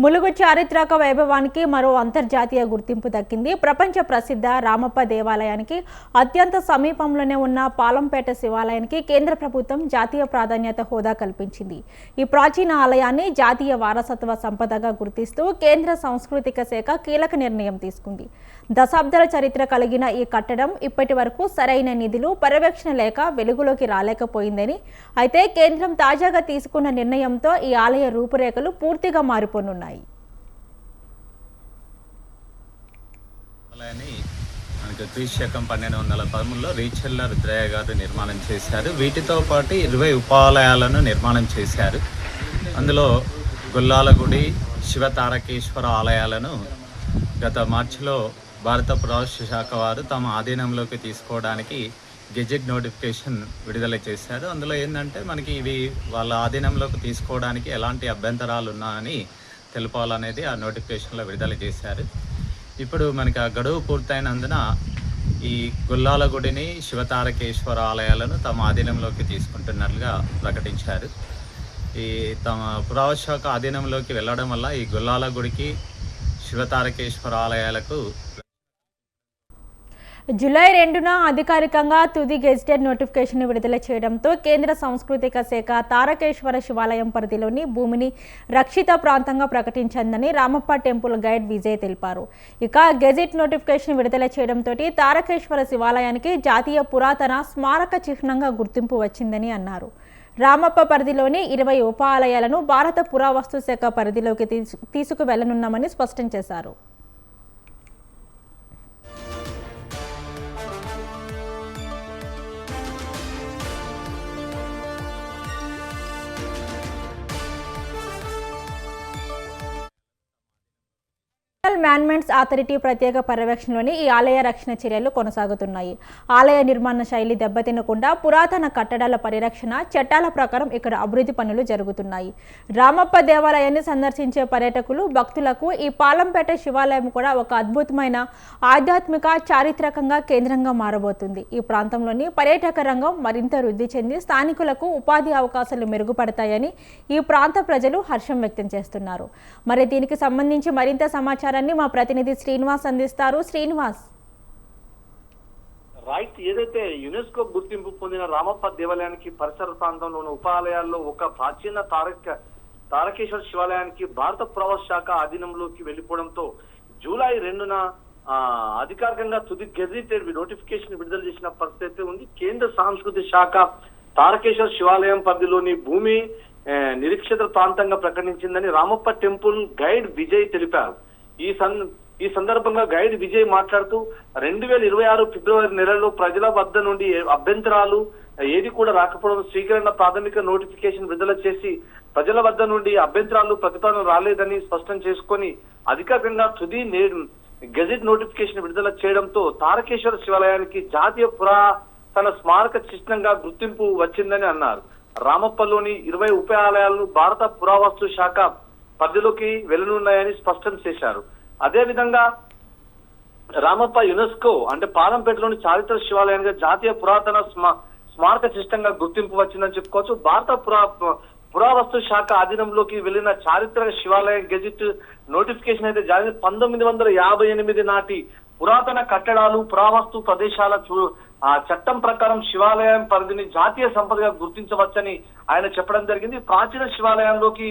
ములుగు చారిత్రక వైభవానికి మరో అంతర్జాతీయ గుర్తింపు దక్కింది. ప్రపంచ ప్రసిద్ధ రామప్ప దేవాలయానికి అత్యంత సమీపంలోనే ఉన్న పాలంపేట శివాలయానికి కేంద్ర ప్రభుత్వం జాతీయ ప్రాధాన్యత హోదా కల్పించింది. ఈ ప్రాచీన ఆలయాన్ని జాతీయ వారసత్వ సంపదగా గుర్తిస్తూ కేంద్ర సాంస్కృతిక శాఖ కీలక నిర్ణయం తీసుకుంది. దశాబ్దాల చరిత్ర కలిగిన ఈ కట్టడం ఇప్పటి వరకు సరైన నిధులు పర్యవేక్షణ లేక వెలుగులోకి రాలేకపోయిందని, అయితే కేంద్రం తాజాగా తీసుకున్న నిర్ణయంతో ఈ ఆలయ రూపురేఖలు పూర్తిగా మారిపోనున్నాయి. క్రీశకం 1213లో రీచెల్ల రుద్రయ్య గారు నిర్మాణం చేశారు. వీటితో పాటు 20 ఉపాలయాలను నిర్మాణం చేశారు. అందులో గుల్లాలగుడి, శివతారకేశ్వర ఆలయాలను గత మార్చిలో భారత పురావస్తు శాఖ వారు తమ ఆధీనంలోకి తీసుకోవడానికి గెజెట్ నోటిఫికేషన్ విడుదల చేశారు. అందులో ఏంటంటే మనకి ఇవి వాళ్ళ ఆధీనంలోకి తీసుకోవడానికి ఎలాంటి అభ్యంతరాలు ఉన్నాయని తెలుపాలనేది ఆ నోటిఫికేషన్లో విడుదల చేశారు. ఇప్పుడు మనకి ఆ గడువు పూర్తయినందున ఈ గుల్లాలగుడిని, శివతారకేశ్వర ఆలయాలను తమ ఆధీనంలోకి తీసుకుంటున్నట్లుగా ప్రకటించారు. ఈ తమ పురావస్తు శాఖ ఆధీనంలోకి వెళ్ళడం వల్ల ఈ గుల్లాలగుడికి, శివతారకేశ్వర ఆలయాలకు జూలై 2న అధికారికంగా తుది గెజిటెడ్ నోటిఫికేషన్ విడుదల చేయడంతో కేంద్ర సాంస్కృతిక శాఖ తారకేశ్వర శివాలయం పరిధిలోని భూమిని రక్షిత ప్రాంతంగా ప్రకటించిందని రామప్ప టెంపుల్ గైడ్ విజయ్ తెలిపారు. ఇక గెజిట్ నోటిఫికేషన్ విడుదల చేయడంతో తారకేశ్వర శివాలయానికి జాతీయ పురాతన స్మారక చిహ్నంగా గుర్తింపు వచ్చిందని అన్నారు. రామప్ప పరిధిలోని 20 ఉపాలయాలను భారత పురావస్తు శాఖ పరిధిలోకి తీసుకువెళ్లనున్నామని స్పష్టం చేశారు. మ్యాన్మెంట్స్ అథారిటీ ప్రత్యేక పర్యవేక్షణలోని ఈ ఆలయ రక్షణ చర్యలు కొనసాగుతున్నాయి. ఆలయ నిర్మాణ శైలి దెబ్బతినకుండా పురాతన కట్టడాల పరిరక్షణ చట్టాల ప్రకారం ఇక్కడ అభివృద్ధి పనులు జరుగుతున్నాయి. రామప్ప దేవాలయాన్ని సందర్శించే పర్యాటకులు, భక్తులకు ఈ పాలంపేట శివాలయం కూడా ఒక అద్భుతమైన ఆధ్యాత్మిక, చారిత్రకంగా కేంద్రంగా మారబోతుంది. ఈ ప్రాంతంలోని పర్యాటక రంగం మరింత వృద్ధి చెంది స్థానికులకు ఉపాధి అవకాశాలు మెరుగుపడతాయని ఈ ప్రాంత ప్రజలు హర్షం వ్యక్తం చేస్తున్నారు. మరి దీనికి సంబంధించి మరింత సమాచారం మా ప్రతినిధి శ్రీనివాస్ అందిస్తారు. శ్రీనివాస్, రైట్, ఏదైతే యునెస్కో గుర్తింపు పొందిన రామప్ప దేవాలయానికి పరిసర ప్రాంతంలో ఉన్న ఉపాలయాల్లో ఒక ప్రాచీన తారకేశ్వర శివాలయానికి భారత పురావస్తు శాఖ ఆధీనంలోకి వెళ్లిపోవడంతో జూలై 2న అధికారికంగా తుది గెజిటెడ్ నోటిఫికేషన్ విడుదల చేసిన పరిస్థితి ఉంది. కేంద్ర సాంస్కృతిక శాఖ తారకేశ్వర శివాలయం పరిధిలోని భూమి నిరీక్షిత ప్రాంతంగా ప్రకటించిందని రామప్ప టెంపుల్ గైడ్ విజయ్ తెలిపారు. ఈ సందర్భంగా గైడ్ విజయ్ మాట్లాడుతూ 2026 ఫిబ్రవరి నెలలో ప్రజల వద్ద నుండి అభ్యంతరాలు ఏది కూడా రాకపోవడం, స్వీకరణ ప్రాథమిక నోటిఫికేషన్ విడుదల చేసి ప్రజల వద్ద నుండి అభ్యంతరాలు ప్రతిపాదన రాలేదని స్పష్టం చేసుకొని అధికారికంగా తుది గెజిట్ నోటిఫికేషన్ విడుదల చేయడంతో తారకేశ్వర శివాలయానికి జాతీయ పురాతన స్మారక చిహ్నంగా గుర్తింపు వచ్చిందని అన్నారు. రామప్పలోని 20 ఉపాలయాలను భారత పురావస్తు శాఖ పరిధిలోకి వెళ్లనున్నాయని స్పష్టం చేశారు. అదే విధంగా రామప్ప యునెస్కో అంటే పాలంపేటలోని చారిత్రక శివాలయానికి జాతీయ పురాతన స్మారక చిహ్నంగా గుర్తింపు వచ్చిందని చెప్పుకోవచ్చు. భారత పురావస్తు శాఖ ఆధీనంలోకి వెళ్లిన చారిత్రక శివాలయం గెజిట్ నోటిఫికేషన్ అయితే జారీ 1958 నాటి పురాతన కట్టడాలు, పురావస్తు ప్రదేశాల చట్టం ప్రకారం శివాలయం పరిధిని జాతీయ సంపదగా గుర్తించవచ్చని ఆయన చెప్పడం జరిగింది. ప్రాచీన శివాలయంలోకి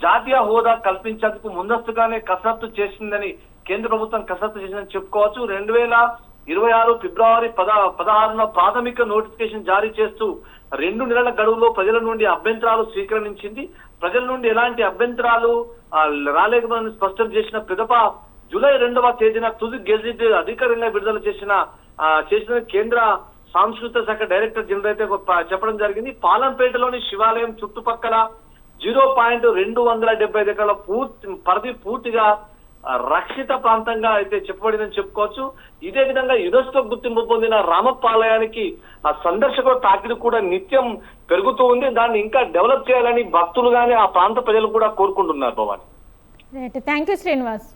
జాతీయ హోదా కల్పించేందుకు ముందస్తుగానే కసరత్తు చేసిందని కేంద్ర ప్రభుత్వం చేసిందని చెప్పుకోవచ్చు. 2026 ఫిబ్రవరి 16న ప్రాథమిక నోటిఫికేషన్ జారీ చేస్తూ 2 నెలల గడువులో ప్రజల నుండి అభ్యంతరాలు స్వీకరించింది. ప్రజల నుండి ఎలాంటి అభ్యంతరాలు రాలేకపోవని స్పష్టం చేసిన పిదప జూలై 2వ తేదీన తుది గెజిట్ అధికారికంగా విడుదల చేసిన కేంద్ర సాంస్కృతిక శాఖ డైరెక్టర్ జనరల్ అయితే చెప్పడం జరిగింది. పాలంపేటలోని శివాలయం చుట్టుపక్కల 0.270 ఎకరాల పరిధి పూర్తిగా రక్షిత ప్రాంతంగా అయితే చెప్పబడిందని చెప్పుకోవచ్చు. ఇదే విధంగా యునెస్కో గుర్తింపు పొందిన రామప్ప ఆలయానికి ఆ సందర్శకుల తాకిడి కూడా నిత్యం పెరుగుతూ ఉంది. దాన్ని ఇంకా డెవలప్ చేయాలని భక్తులు గానీ ఆ ప్రాంత ప్రజలు కూడా కోరుకుంటున్నారు. Bhavani, thank you Srinivas.